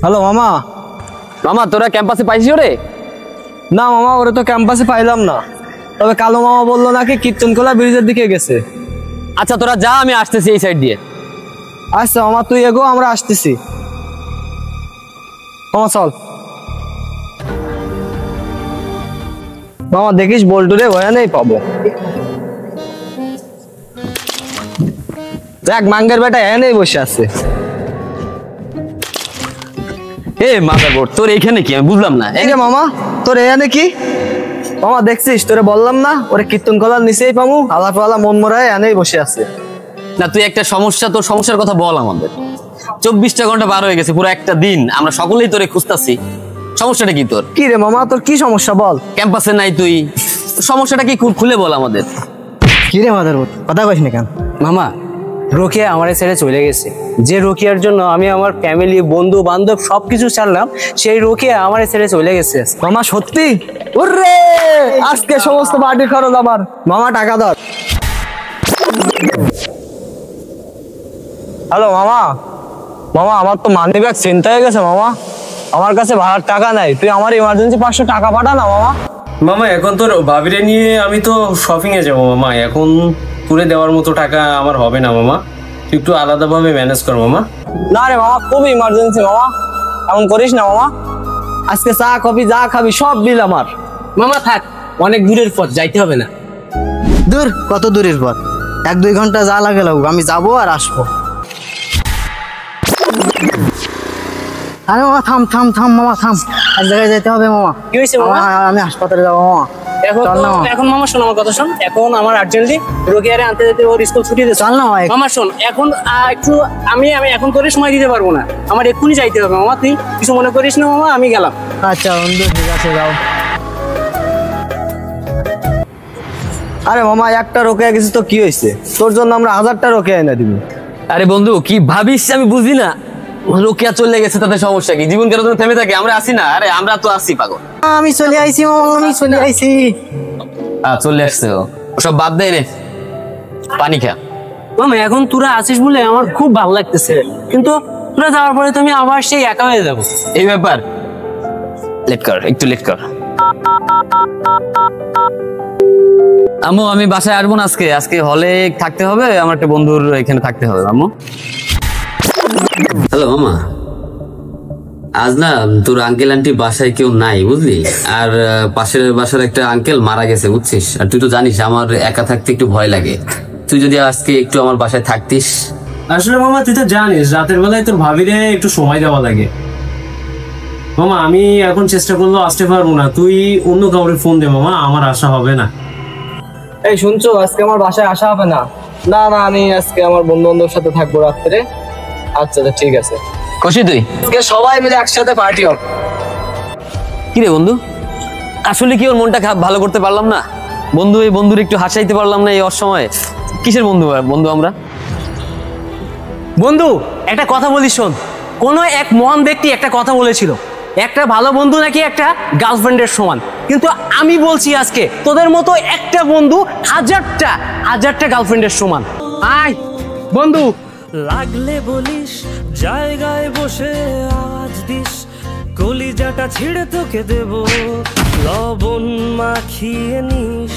Hello মামা। মামা তোরা ক্যাম্পাসে পাইছিস ওরে? না মামা, ওরে তো ক্যাম্পাসে পাইলাম না, তবে কালো মামা বললো নাকি কীর্তনখোলা ব্রিজের দিকে গেছে। আচ্ছা তোরা যা, আমি আসতেছি এই সাইড দিয়ে। আচ্ছা মামা তুই এগো, আমরা আসতেছি। মামা চল। মামা দেখিস বল্টুরে ওখানেই পাবো। দেখ মাঙ্গের বেটা এখানেই বসে আছে। এ মাদারবোর্ড, তোর এখানে কি আমি বুঝলাম না। এই রে মামা, তোর এখানে কি? মামা দেখছিস, তোরে বললাম না ওরে কীর্তনখোলার নিচেই পাবো, আলাপালা মন মরায় এখানেই বসে আছে। না তুই একটা সমস্যা, তোর সমস্যার কথা বল আমাদের। 24টা ঘন্টা পার হয়ে গেছে, পুরো একটা দিন আমরা সকলেই তোরে খুঁজতাছি। সমস্যাটা কি তোর? কি রে মামা, তোর কি সমস্যা বল। ক্যাম্পাসে নাই তুই, সমস্যাটা কি খুলে বল আমাদের। কি রে মাদার কথা কইস না কেন? মামা রোকিয়া আমার ছেড়ে চলে গেছে। যে রোকিয়ার জন্য আমি আমার ফ্যামিলি বন্ধু বান্ধব সবকিছু ছাড়লাম, সেই রোকিয়া আমার ছেড়ে চলে গেছে। মামা সত্যি? ওরে আজকে সমস্ত পার্টির খরচ আমার। মামা টাকা দাও। হ্যালো মামা। মামা আমার তো মানি ব্যাগ চিন্তা হয়ে গেছে মামা, আমার কাছে ভাড়ার টাকা নাই, তুই আমার ইমার্জেন্সি 500 টাকা পাঠা না মামা। মামা এখন তোর ভাবিরে নিয়ে আমি তো শপিং এ যাবো মামা, এখন তুলে দেওয়ার মতো টাকা আমার হবে না মামা, তুই একটু আলাদাভাবে ম্যানেজ কর মামা। না রে মামা, খুব ইমার্জেন্সি মামা, এমন করিস না মামা। আজকে চা কফি যা খাবি সব বিল আমার। মামা থাক, অনেক দূরের পথ, যাইতে হবে না। দূর কত দূরের পথ, 1-2 ঘন্টা যা লাগে লাগুক, আমি যাবো আর আসবো। আরে মামা থাম থাম থাম মামা থাম, এক জায়গায় যেতে হবে মামা। কি হয়েছে মামা? আমি হাসপাতালে যাবো মামা। এখন মামা শোন আমার কথা শোন, এখন আমার আর্জেন্টলি রোকিয়ারে আনতে যেতে, ওর স্কুল ছুটি দিতে। চল না মামা শোন, এখন একটু আমি এখন তোরে সময় দিতে পারবো না, আমার এক্ষুনি যাইতে হবে মামা, তুই কিছু মনে করিস না মামা, আমি গেলাম। আচ্ছা বন্ধু ঠিক আছে যাও। আরে মামা একটা রোকেয়া গেছে তো কি হয়েছে, তোর জন্য আমরা 1000টা রোকেয়া এনে দিব। আরে বন্ধু কি ভাবিস আমি বুঝি না, রোকিয়া চলে গেছে তাতে সমস্যা কি? জীবন কেন তুমি থেমে থাকে? আমরা আসি না? আরে আমরা তো আসি পাগল। আমি চলে আইছি মামা, আমি চলে আইছি। চলে আসছে ও, সব বাদ দে রে, পানি খা। মামা এখন তোরা আছিস বলে আমার খুব ভালো লাগতেছে, কিন্তু তোরা যাওয়ার পরে তুমি আবার সেই একা হয়ে যাবো। এই ব্যাপার, লেট কর, একটু লেট কর। আম্মু আমি বাসায় আসবো না আজকে, আজকে হলে থাকতে হবে, আমার একটা বন্ধুর এখানে থাকতে হবে। আম্মু হ্যালো মামা, আজ না তোর আঙ্কেল আন্টি বাসায় কেউ নাই বুঝলি, আর পাশের বাসার একটা আঙ্কেল মারা গেছে বুঝছিস, আর তুই তো জানিস আমার একা থাকতে একটু ভয় লাগে, তুই যদি আজকে একটু আমার বাসায় থাকতিস। আসলে মামা তুই তো জানিস রাতের বেলায় তোর ভাবিরে একটু সময় দেওয়া লাগে মামা, আমি এখন চেষ্টা করলেও আসতে পারবো না, তুই অন্য কাউরে ফোন দে মামা, আমার আসা হবে না। এই শুনছো, আজকে আমার বাসায় আসা হবে না। না না, আমি আজকে আমার বন্ধু বান্ধবের সাথে থাকবো রাত্রে। আচ্ছা ঠিক আছে। খুশি তুই? আজকে সবাই মিলে একসাথে পার্টি হবে। কি রে বন্ধু, আসলে কি ওর মনটা ভালো করতে পারলাম না? বন্ধু এই বন্ধুর একটু হাসাইতে পারলাম না এই অসময়ে? কিসের বন্ধু বন্ধু আমরা? বন্ধু একটা কথা বলি শোন, কোনো এক মহান ব্যক্তি একটা কথা বলেছিল, একটা ভালো বন্ধু নাকি একটা গার্লফ্রেন্ডের সমান, কিন্তু আমি বলছি আজকে তোদের মতো একটা বন্ধু হাজারটা গার্লফ্রেন্ডের সমান। আয় বন্ধু। লাগলে বলিস, জায়গায় বসে আওয়াজ দিস, কলিজাটা ছিঁড়ে তোকে দেব, লবণ মাখিয়ে নিস।